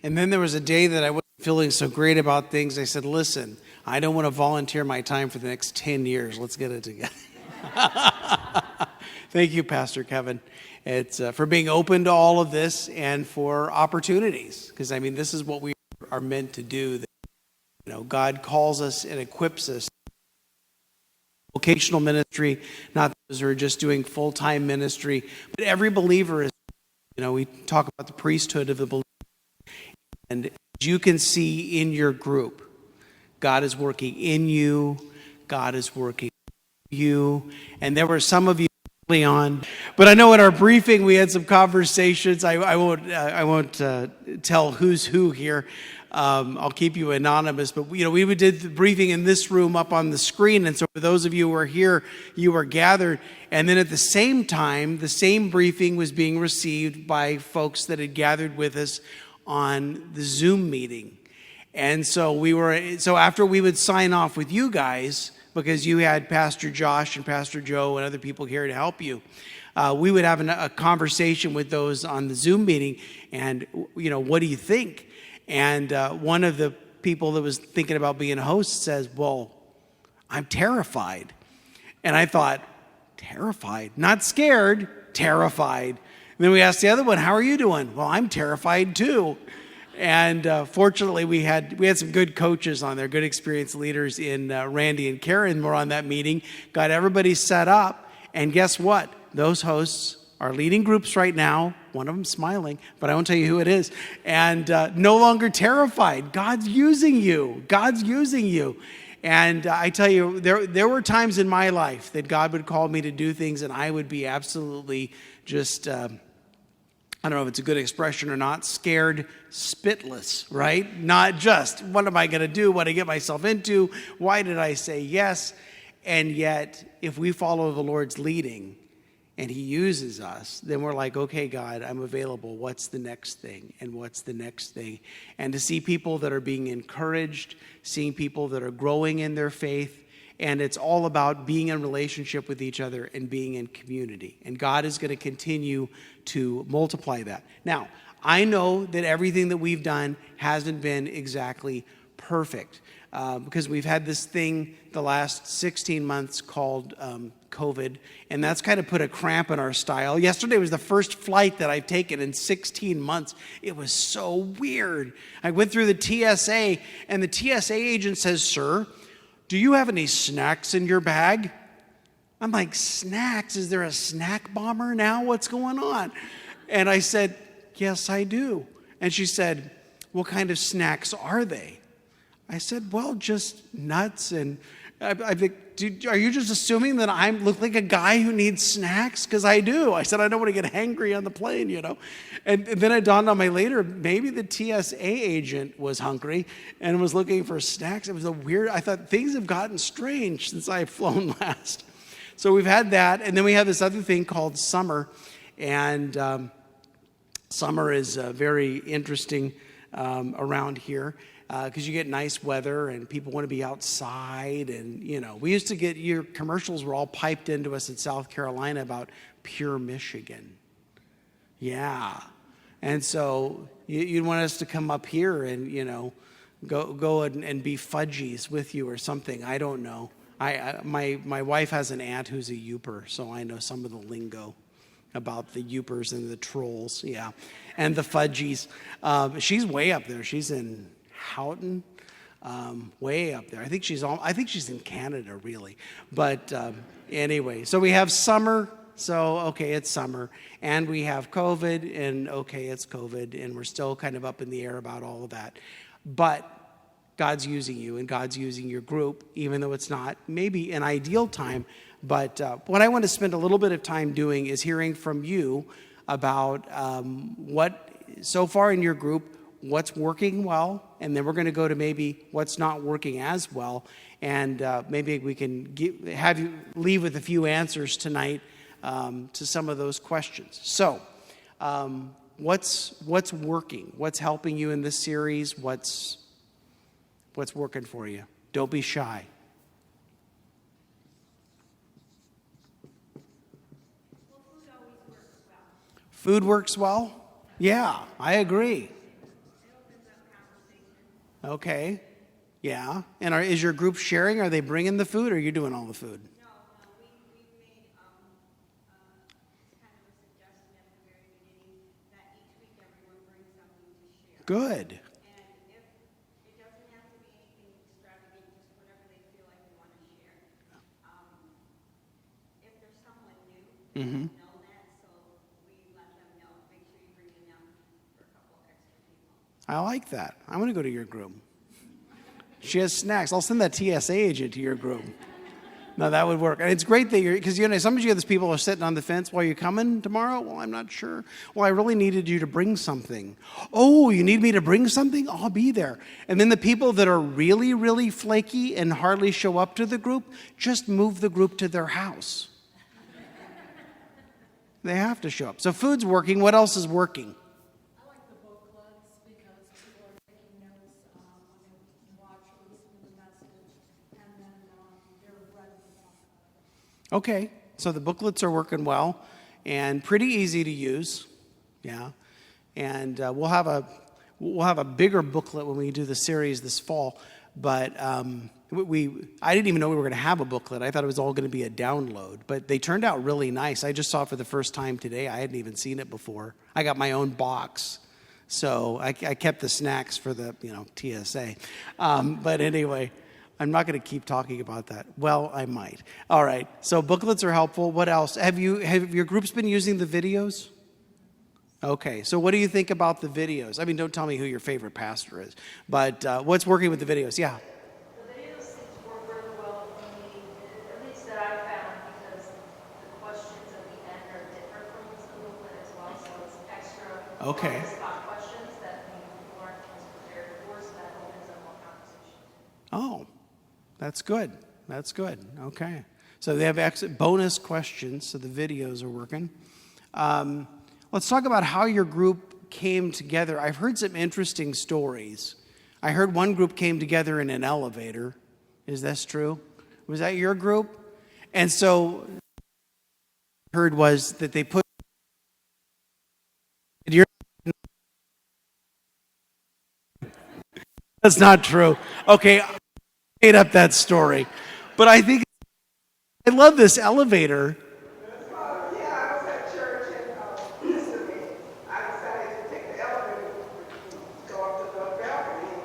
And then there was a day that I wasn't feeling so great about things. I said, listen, I don't want to volunteer my time for the next 10 years. Let's get it together. Thank you, Pastor Kevin. It's for being open to all of this and for opportunities. Because, I mean, this is what we are meant to do. God calls us and equips us. Vocational ministry, not those who are just doing full-time ministry, but every believer is, we talk about the priesthood of the believer. And as you can see in your group, God is working in you, God is working in you, and there were some of you early on. But I know in our briefing we had some conversations. I won't tell who's who here. I'll keep you anonymous, but we did the briefing in this room up on the screen, and so for those of you who are here, you were gathered, and then at the same time, the same briefing was being received by folks that had gathered with us on the Zoom meeting. And so after we would sign off with you guys, because you had Pastor Josh and Pastor Joe and other people here to help you, we would have a conversation with those on the Zoom meeting, and what do you think? And one of the people that was thinking about being a host says, well, I'm terrified. And I thought, terrified? Not scared, terrified. And then we asked the other one, how are you doing? Well, I'm terrified too. And fortunately, we had some good coaches on there, good experienced leaders in Randy and Karen were on that meeting, got everybody set up. And guess what? Those hosts are leading groups right now. One of them smiling, but I won't tell you who it is. And no longer terrified. God's using you. God's using you. And I tell you, there were times in my life that God would call me to do things, and I would be absolutely just, I don't know if it's a good expression or not, scared spitless, right? Not just, what am I going to do? What did I get myself into? Why did I say yes? And yet, if we follow the Lord's leading, and he uses us, then we're like, okay, God, I'm available. What's the next thing? And what's the next thing? And to see people that are being encouraged, seeing people that are growing in their faith, and it's all about being in relationship with each other and being in community. And God is going to continue to multiply that. Now, I know that everything that we've done hasn't been exactly perfect because we've had this thing the last 16 months called COVID, and that's kind of put a cramp in our style. Yesterday was the first flight that I've taken in 16 months. It was so weird. I went through the TSA, and the TSA agent says, sir, do you have any snacks in your bag? I'm like, snacks? Is there a snack bomber now? What's going on? And I said, yes, I do. And she said, what kind of snacks are they? I said, well, just nuts. And I think, are you just assuming that I look like a guy who needs snacks? Because I do. I said, I don't want to get hangry on the plane, And then it dawned on me later, maybe the TSA agent was hungry and was looking for snacks. It was I thought things have gotten strange since I've flown last. So we've had that. And then we have this other thing called summer. And summer is very interesting around here. Because you get nice weather and people want to be outside. And, we used to get, your commercials were all piped into us in South Carolina about Pure Michigan. Yeah. And so you'd want us to come up here and, go and be fudgies with you or something. I don't know. My wife has an aunt who's a Youper, so I know some of the lingo about the Youpers and the trolls. Yeah. And the fudgies. She's way up there. She's in Houghton, way up there. I think she's in Canada, really. But anyway, so we have summer. So, okay, it's summer. And we have COVID, and okay, it's COVID. And we're still kind of up in the air about all of that. But God's using you, and God's using your group, even though it's not maybe an ideal time. But what I want to spend a little bit of time doing is hearing from you about what, so far in your group, what's working well, and then we're going to go to maybe what's not working as well, and maybe we can have you leave with a few answers tonight to some of those questions. So, what's working? What's helping you in this series? What's working for you? Don't be shy. Food works well? Yeah, I agree. Okay. Yeah. And is your group sharing? Are they bringing the food, or are you doing all the food? No, we made kind of a suggestion at the very beginning that each week everyone brings something to share. Good. And if it doesn't have to be anything extravagant, just whatever they feel like they want to share. If there's someone new, they don't know that, so we let them know. Make sure you bring enough for a couple extra people. I like that. I'm going to go to your group. She has snacks. I'll send that TSA agent to your group. No, that would work. And it's great that because sometimes you have these people who are sitting on the fence. Well, you coming tomorrow? Well, I'm not sure. Well, I really needed you to bring something. Oh, you need me to bring something? I'll be there. And then the people that are really, really flaky and hardly show up to the group, just move the group to their house. They have to show up. So food's working. What else is working? I like the booklets because people are taking notes when they watch or listen to the message, and then they're ready to talk about it. Okay, so the booklets are working well and pretty easy to use. Yeah, and we'll have a bigger booklet when we do the series this fall. But I didn't even know we were going to have a booklet. I thought it was all going to be a download, but they turned out really nice. I just saw it for the first time today. I hadn't even seen it before. I got my own box, so I kept the snacks for the TSA. But anyway, I'm not going to keep talking about that. Well, I might. All right. So booklets are helpful. What else? Have your groups been using the videos? Okay, so what do you think about the videos? I mean, don't tell me who your favorite pastor is, but what's working with the videos? Yeah. The videos seem to work really well for me, at least that I found, because the questions at the end are different from the booklet as well, so it's extra Okay. spot questions that maybe people aren't as prepared for, so that opens up more conversation. Oh, that's good. That's good. Okay. So they have bonus questions, so the videos are working. Let's talk about how your group came together. I've heard some interesting stories. I heard one group came together in an elevator. Is this true? Was that your group? And so I heard was that they put That's not true. Okay, I made up that story. But I think I love this elevator. Yeah, I was at church and recently I decided to take the elevator to go up to the balcony.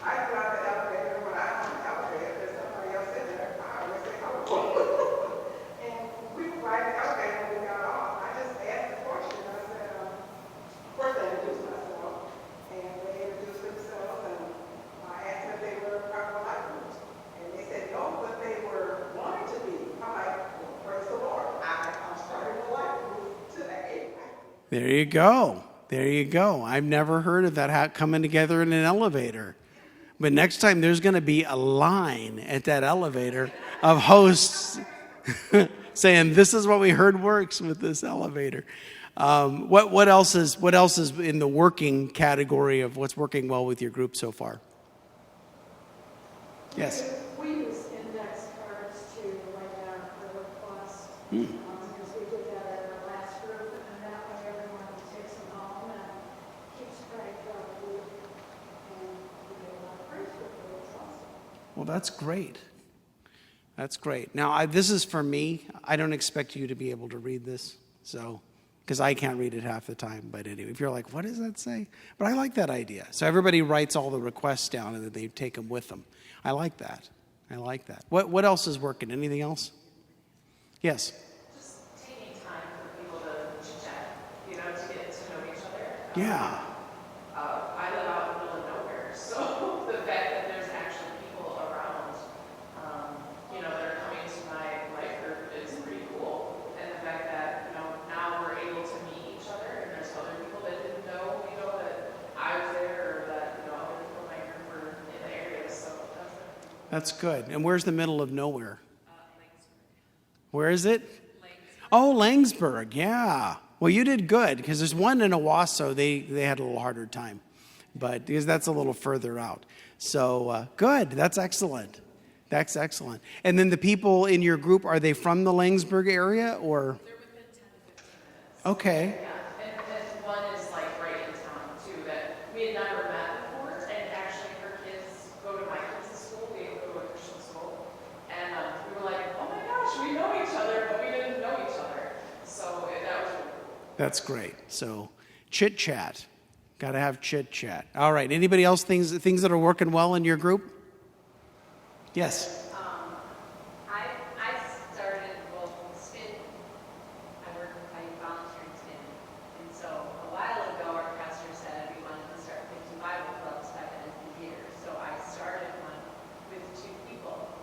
I go out the elevator. When I'm on the elevator, there's somebody else in there. I always say hello. And we were riding the elevator when we got off. I just asked the question. I said, first I introduced myself, and they introduced themselves, and I asked if they were part of a life group. And they said no, but they were wanting to be. I'm like, well, praise the Lord. I'm starting a life group today. There you go. There you go. I've never heard of that coming together in an elevator. But next time there's going to be a line at that elevator of hosts saying, "This is what we heard works with this elevator." What else is in the working category of what's working well with your group so far? Yes. We use index cards to write down our requests, because we did that at our last group, and that way everyone takes them home and keeps track of who, and we get a lot of praise for it. It's awesome. Well, that's great. That's great. Now, this is for me. I don't expect you to be able to read this, so because I can't read it half the time. But anyway, if you're like, what does that say? But I like that idea. So everybody writes all the requests down and then they take them with them. I like that. I like that. What else is working? Anything else? Yes. Just taking time for people to chit-chat, to get to know each other. Yeah. I live out in the middle of nowhere, so the fact that there's actually people around, that are coming to my life group is pretty cool. And the fact that, now we're able to meet each other, and there's other people that didn't know, that I was there, or that, other people in my group were in the area, so that's it. That's good. And where's the middle of nowhere? Langsburg. Where is it? Langsburg. Oh, Langsburg. Yeah. Well, you did good because there's one in Owasso. They had a little harder time, but because that's a little further out. So good. That's excellent. That's excellent. And then the people in your group, are they from the Langsburg area or? They're within 10 to 15 minutes. Okay. Yeah, and one is like right in town too that we had never met before, and actually her kids That's great. So chit chat. Got to have chit chat. All right. Anybody else things that are working well in your group? Yes. I started, well, spin, I volunteer in spin. And so a while ago, our pastor said we wanted to start 50 Bible clubs by the end of the year. So I started one with 2 people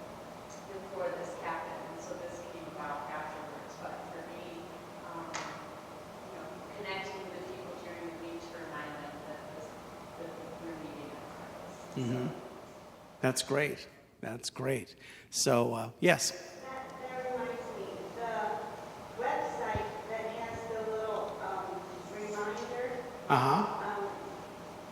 before this happened. And so this came about afterwards. But for me, connecting with the people during the week to remind them that we're meeting on purpose. That's great. That's great. So, yes. That reminds me, the website that has the little reminder, Uh-huh.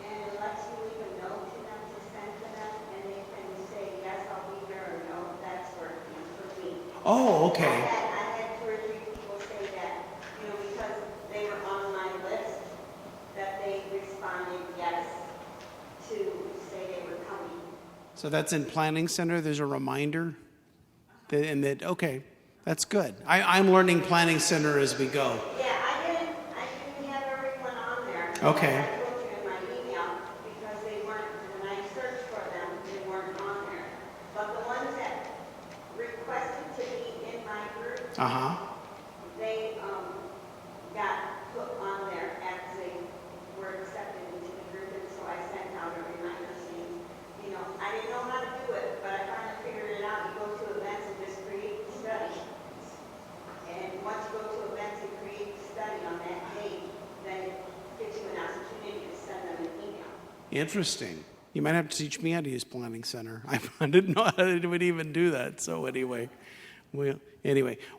and it lets you leave a note to them to send to them, and they can say, yes, I'll be here, or no, that's working for me. Oh, okay. I had 2 or 3 people say that, because they were on my list, that they responded yes to say they were coming. So that's in Planning Center. There's a reminder. Okay, that's good. I'm learning Planning Center as we go. Yeah, I didn't have everyone on there. Okay. I told you in my email, because they weren't, when I searched for them, they weren't on there. But the ones that requested to be in my group, Uh-huh. they got put on there as they were accepted into the group, and so I sent out a reminder saying, I didn't know how to do it, but I finally figured it out. You go to events and just create the study. And once you go to events and create the study on that page, then it gives you an opportunity to send them an email. Interesting. You might have to teach me how to use Planning Center. I didn't know how to even do that. So anyway,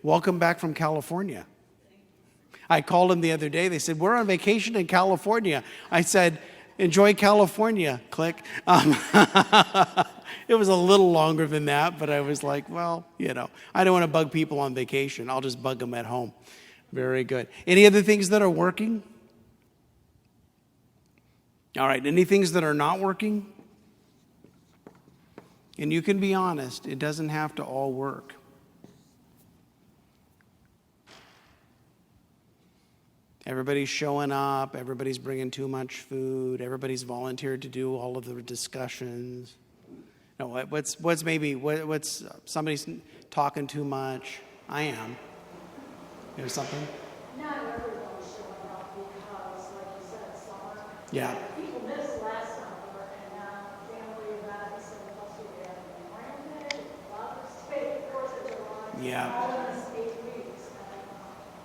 welcome back from California. I called them the other day. They said, we're on vacation in California. I said, enjoy California, click. It was a little longer than that, but I was like, well, I don't want to bug people on vacation. I'll just bug them at home. Very good. Any other things that are working? All right, any things that are not working? And you can be honest, it doesn't have to all work. Everybody's showing up, everybody's bringing too much food, everybody's volunteered to do all of the discussions. No, what's somebody's talking too much? I am. There's something? Not everyone's showing up because, like you said, summer. Yeah. People missed last summer, and now family events, and plus we had Memorial Day, Father's Day, 4th of July. Yeah. All in this 8 weeks,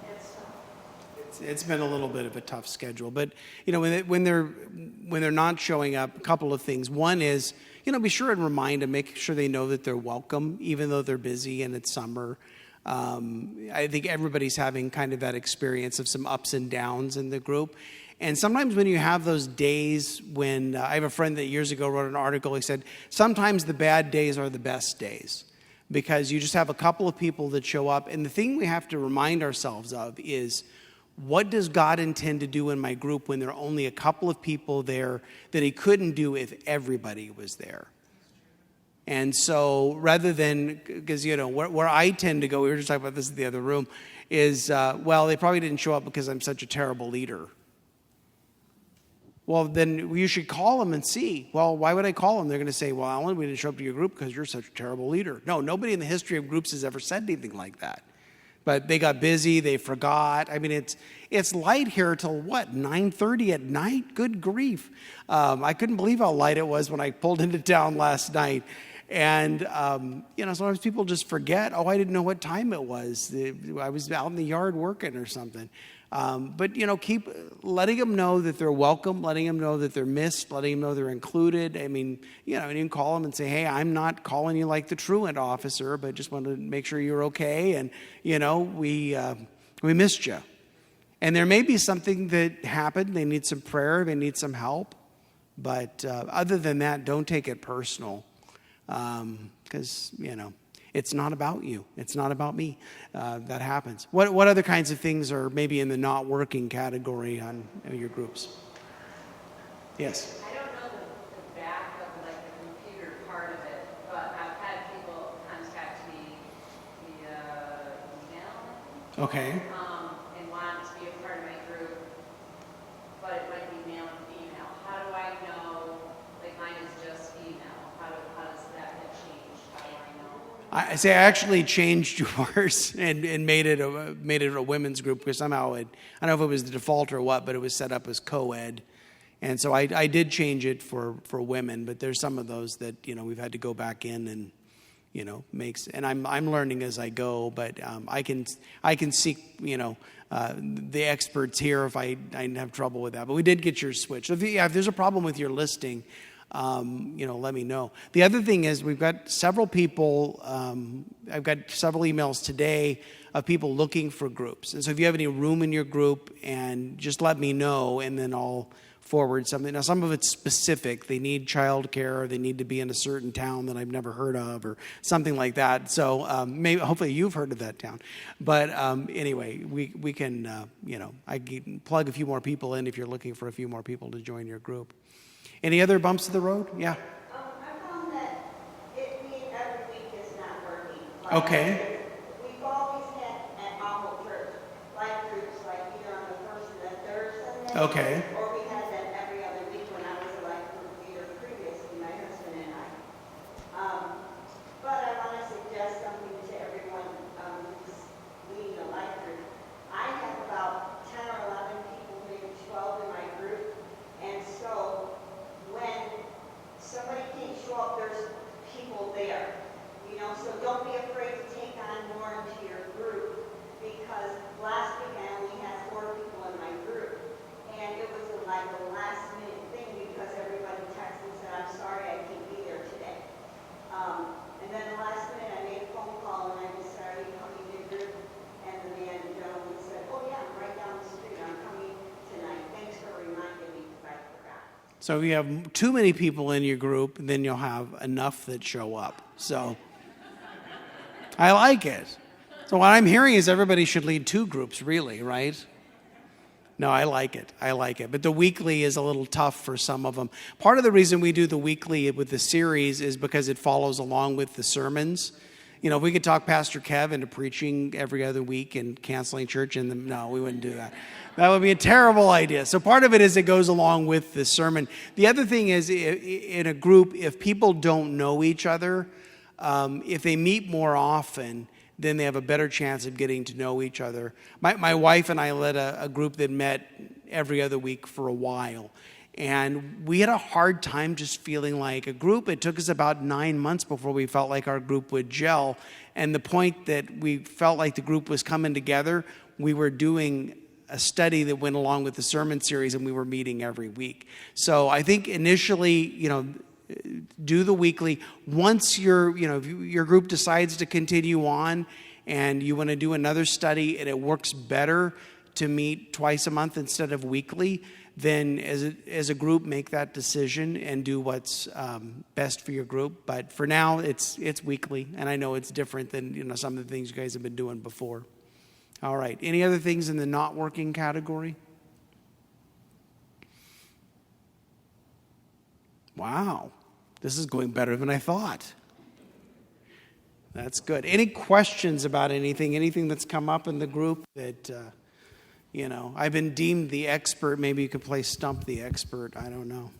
and it's tough. It's been a little bit of a tough schedule, but when they're not showing up, a couple of things. One is, be sure and remind them, make sure they know that they're welcome, even though they're busy and it's summer. I think everybody's having kind of that experience of some ups and downs in the group. And sometimes when you have those days when, I have a friend that years ago wrote an article, he said, sometimes the bad days are the best days because you just have a couple of people that show up. And the thing we have to remind ourselves of is, what does God intend to do in my group when there are only a couple of people there that he couldn't do if everybody was there? And so rather than, because, where I tend to go, we were just talking about this in the other room, is, they probably didn't show up because I'm such a terrible leader. Well, then you should call them and see. Well, why would I call them? They're going to say, well, Alan, we didn't show up to your group because you're such a terrible leader. No, nobody in the history of groups has ever said anything like that. But they got busy, they forgot. I mean, it's light here till what, 9:30 at night? Good grief. I couldn't believe how light it was when I pulled into town last night. And, sometimes people just forget, I didn't know what time it was. I was out in the yard working or something. But keep letting them know that they're welcome, letting them know that they're missed, letting them know they're included. I mean, you can call them and say, hey, I'm not calling you like the truant officer, but just wanted to make sure you're okay. And, we missed you. And there may be something that happened. They need some prayer. They need some help. But other than that, don't take it personal. Because, it's not about you. It's not about me. That happens. What other kinds of things are maybe in the not working category on your groups? Yes. I don't know the back of the computer part of it, but I've had people contact me via email. Okay. And want to be a part of my group. I say I actually changed yours and made it a women's group because somehow I don't know if it was the default or what, but it was set up as co-ed. And so I did change it for women, but there's some of those that, we've had to go back in and, and I'm learning as I go, but I can seek, the experts here if I have trouble with that. But we did get yours switched. So if there's a problem with your listing, let me know. The other thing is we've got several people, I've got several emails today of people looking for groups. And so if you have any room in your group, and just let me know, and then I'll forward something. Now, some of it's specific. They need childcare, or they need to be in a certain town that I've never heard of, or something like that. So hopefully you've heard of that town. But anyway, we can, I can plug a few more people in if you're looking for a few more people to join your group. Any other bumps of the road? Yeah. I found that it being every week is not working. Okay. We've always had at Awful Church, life groups, like either on the first and the third Sunday. Okay. Or we had them every other week when I was a life group leader previously, my husband and I. But I want to suggest something to everyone who's leading a life group. I have about 10 or 11 people, maybe 12 in my group. And so when somebody can't show up, there's people there, so don't be afraid to take on more into your group, because last week I only had 4 people in my group, and it was like a last minute thing because everybody texted and said, I'm sorry, I can't be there today. And then the last minute I made a phone call and I just said, are you coming to your group? And the gentleman said, oh yeah, I'm right down the street, I'm coming tonight. Thanks for reminding me because I forgot. So if you have too many people in your group, then you'll have enough that show up. So I like it. So what I'm hearing is everybody should lead 2 groups, really, right? No, I like it. But the weekly is a little tough for some of them. Part of the reason we do the weekly with the series is because it follows along with the sermons. If we could talk Pastor Kev into preaching every other week and canceling church, no, we wouldn't do that. That would be a terrible idea. So part of it is it goes along with the sermon. The other thing is, in a group, if people don't know each other, if they meet more often, then they have a better chance of getting to know each other. My wife and I led a group that met every other week for a while. And we had a hard time just feeling like a group. It took us about 9 months before we felt like our group would gel. And the point that we felt like the group was coming together, we were doing a study that went along with the sermon series, and we were meeting every week. So I think initially, do the weekly. Once if your group decides to continue on and you want to do another study and it works better to meet twice a month instead of weekly, then as a group make that decision and do what's best for your group. But for now, it's weekly, and I know it's different than some of the things you guys have been doing before. All right. Any other things in the not working category? Wow. This is going better than I thought. That's good. Any questions about anything that's come up in the group that, I've been deemed the expert. Maybe you could play Stump the Expert. I don't know.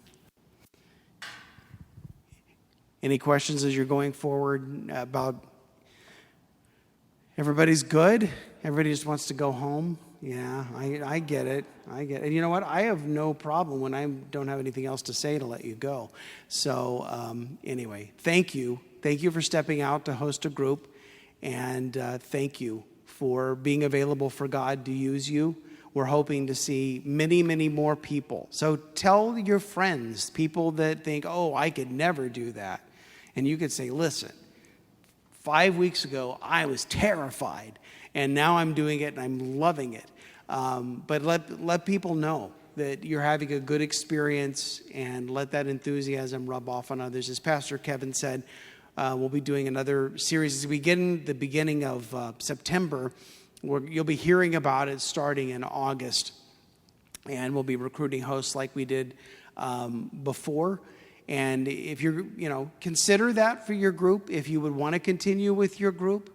Any questions as you're going forward about everybody's good? Everybody just wants to go home? Yeah, I get it. And you know what? I have no problem when I don't have anything else to say to let you go. So anyway, thank you. Thank you for stepping out to host a group. And thank you for being available for God to use you. We're hoping to see many, many more people. So tell your friends, people that think, oh, I could never do that. And you could say, listen, 5 weeks ago, I was terrified. And now I'm doing it and I'm loving it. But let people know that you're having a good experience, and let that enthusiasm rub off on others. As Pastor Kevin said, we'll be doing another series as we get in the beginning of September. You'll be hearing about it starting in August. And we'll be recruiting hosts like we did before. And if consider that for your group, if you would want to continue with your group.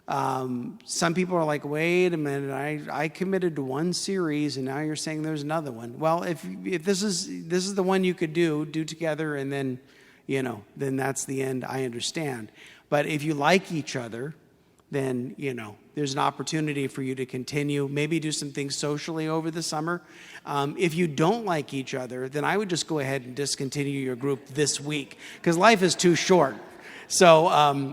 Some people are like, wait a minute, I committed to one series and now you're saying there's another one. Well, if this is the one you could do together, and then, then that's the end, I understand. But if you like each other, then, there's an opportunity for you to continue, maybe do some things socially over the summer. If you don't like each other, then I would just go ahead and discontinue your group this week, because life is too short. So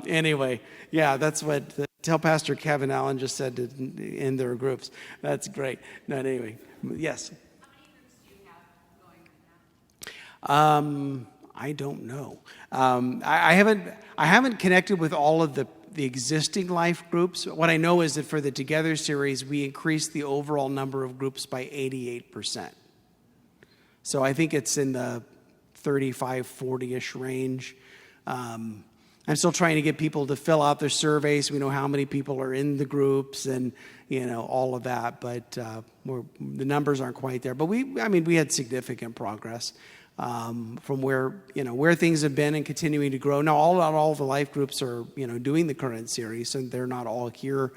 anyway, yeah, that's what, tell Pastor Kevin Allen just said in their groups. That's great. No, anyway, yes. How many groups do you have going right now? I don't know. I haven't connected with all of the existing life groups. What I know is that for the Together series, we increased the overall number of groups by 88%. So I think it's in the 35, 40-ish range. I'm still trying to get people to fill out their surveys. We know how many people are in the groups and, all of that. But the numbers aren't quite there. But we had significant progress. From where things have been and continuing to grow. Now, not all the life groups are, doing the current series, and they're not all here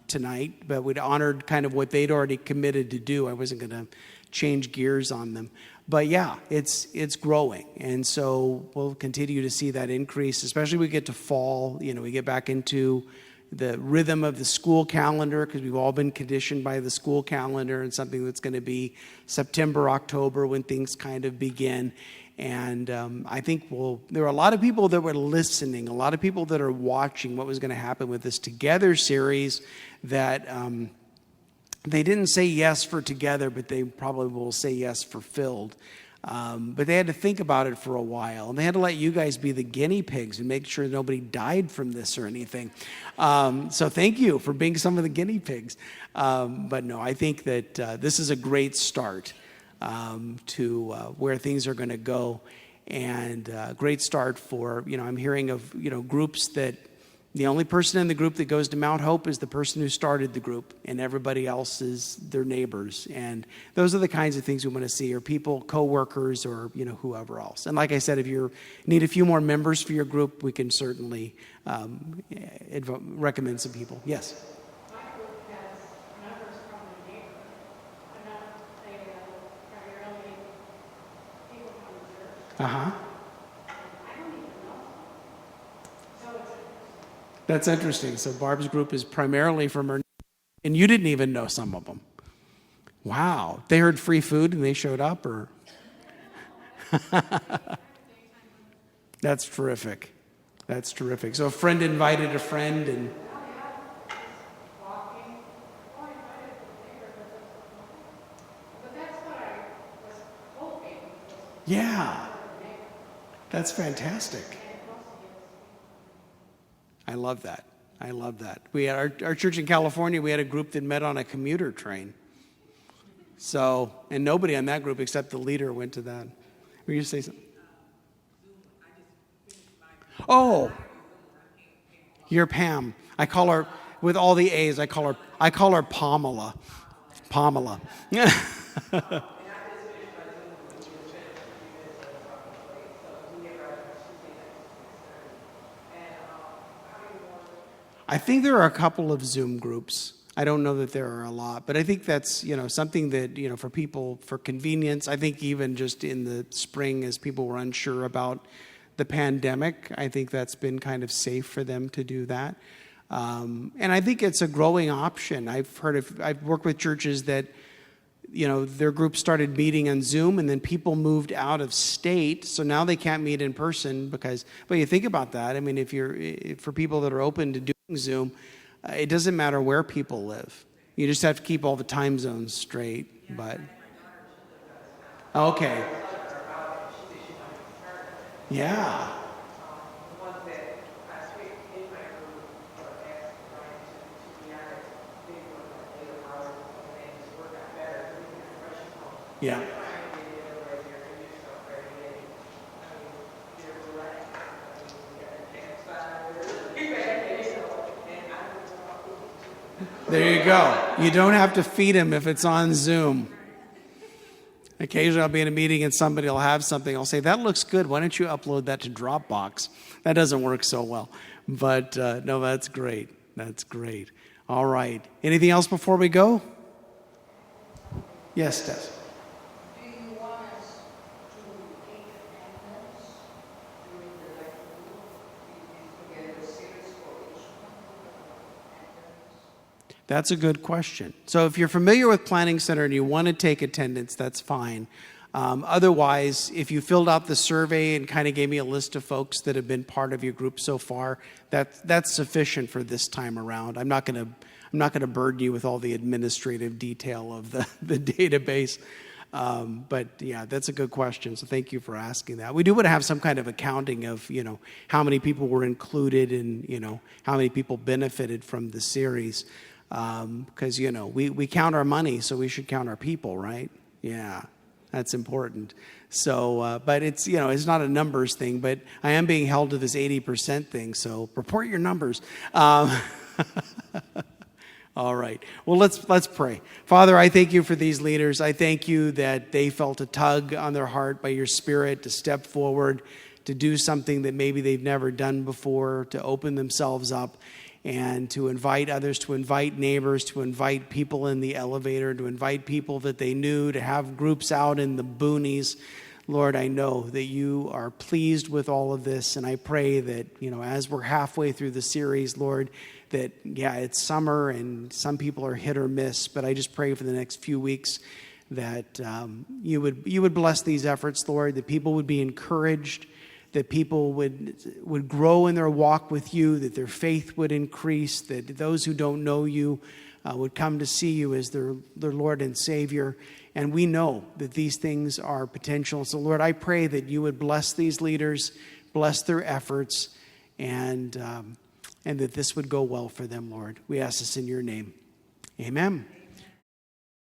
tonight, but we'd honored kind of what they'd already committed to do. I wasn't going to change gears on them. But yeah, it's growing, and so we'll continue to see that increase, especially when we get to fall. We get back into the rhythm of the school calendar, because we've all been conditioned by the school calendar, and something that's going to be September, October, when things kind of begin. And I think there are a lot of people that were listening, a lot of people that are watching what was going to happen with this Together series, that they didn't say yes for Together, but they probably will say yes for Filled. But they had to think about it for a while, and they had to let you guys be the guinea pigs and make sure nobody died from this or anything. So thank you for being some of the guinea pigs. But no, I think that this is a great start to where things are going to go, and a great start for, I'm hearing of, groups that the only person in the group that goes to Mount Hope is the person who started the group, and everybody else is their neighbors. And those are the kinds of things we want to see, or people, co-workers, or whoever else. And like I said, if you need a few more members for your group, we can certainly recommend some people. Yes. My group has members from the neighborhood, but not primarily people from the church. Uh-huh. I don't even know. So it's That's interesting. So Barb's group is primarily from her, and you didn't even know some of them. Wow. They heard free food and they showed up, or? That's terrific. That's terrific. So a friend invited a friend, and walking, or invited to the neighborhood. But that's what I was hoping. yeah, that's fantastic. I love that. I love that. We had our church in California, we had a group that met on a commuter train. So, and nobody on that group except the leader went to that. Were you say something? Oh, you're Pam. I call her, with all the A's, I call her Pamela. Pamela. I think there are a couple of Zoom groups. I don't know that there are a lot, but I think that's, something that, for people, for convenience. I think even just in the spring, as people were unsure about the pandemic, I think that's been kind of safe for them to do that. And I think it's a growing option. I've worked with churches that, their group started meeting on Zoom, and then people moved out of state, so now they can't meet in person but you think about that. I mean, for people that are open to doing Zoom, it doesn't matter where people live. You just have to keep all the time zones straight. But okay, yeah. The ones that last week in my group asked Brian to be honest, they were like later hours and things work out better. We can rush home. Yeah. Trying to get the other way there and do stuff very late. I mean, you're relaxed. I mean, you got a chance by you're back there, and I don't know. There you go. You don't have to feed him if it's on Zoom. Occasionally I'll be in a meeting and somebody will have something. I'll say, that looks good. Why don't you upload that to Dropbox? That doesn't work so well. But no, that's great. That's great. All right. Anything else before we go? Yes, Tess. Do you want us to take attendance during the lecture? That's a good question. So if you're familiar with Planning Center and you want to take attendance, that's fine. Otherwise, if you filled out the survey and kind of gave me a list of folks that have been part of your group so far, that's sufficient for this time around. I'm not going to burden you with all the administrative detail of the database. But yeah, that's a good question. So thank you for asking that. We do want to have some kind of accounting of, how many people were included and, how many people benefited from the series. Because, we count our money, so we should count our people, right? Yeah, that's important. So, but it's, it's not a numbers thing, but I am being held to this 80% thing. So report your numbers. All right. Well, let's pray. Father, I thank you for these leaders. I thank you that they felt a tug on their heart by your Spirit to step forward, to do something that maybe they've never done before, to open themselves up and to invite others, to invite neighbors, to invite people in the elevator, to invite people that they knew, to have groups out in the boonies. Lord, I know that you are pleased with all of this, and I pray that, as we're halfway through the series, Lord, that, it's summer and some people are hit or miss, but I just pray for the next few weeks that you would bless these efforts, Lord, that people would be encouraged, that people would grow in their walk with you, that their faith would increase, that those who don't know you would come to see you as their Lord and Savior. And we know that these things are potential. So, Lord, I pray that you would bless these leaders, bless their efforts, and that this would go well for them, Lord. We ask this in your name. Amen.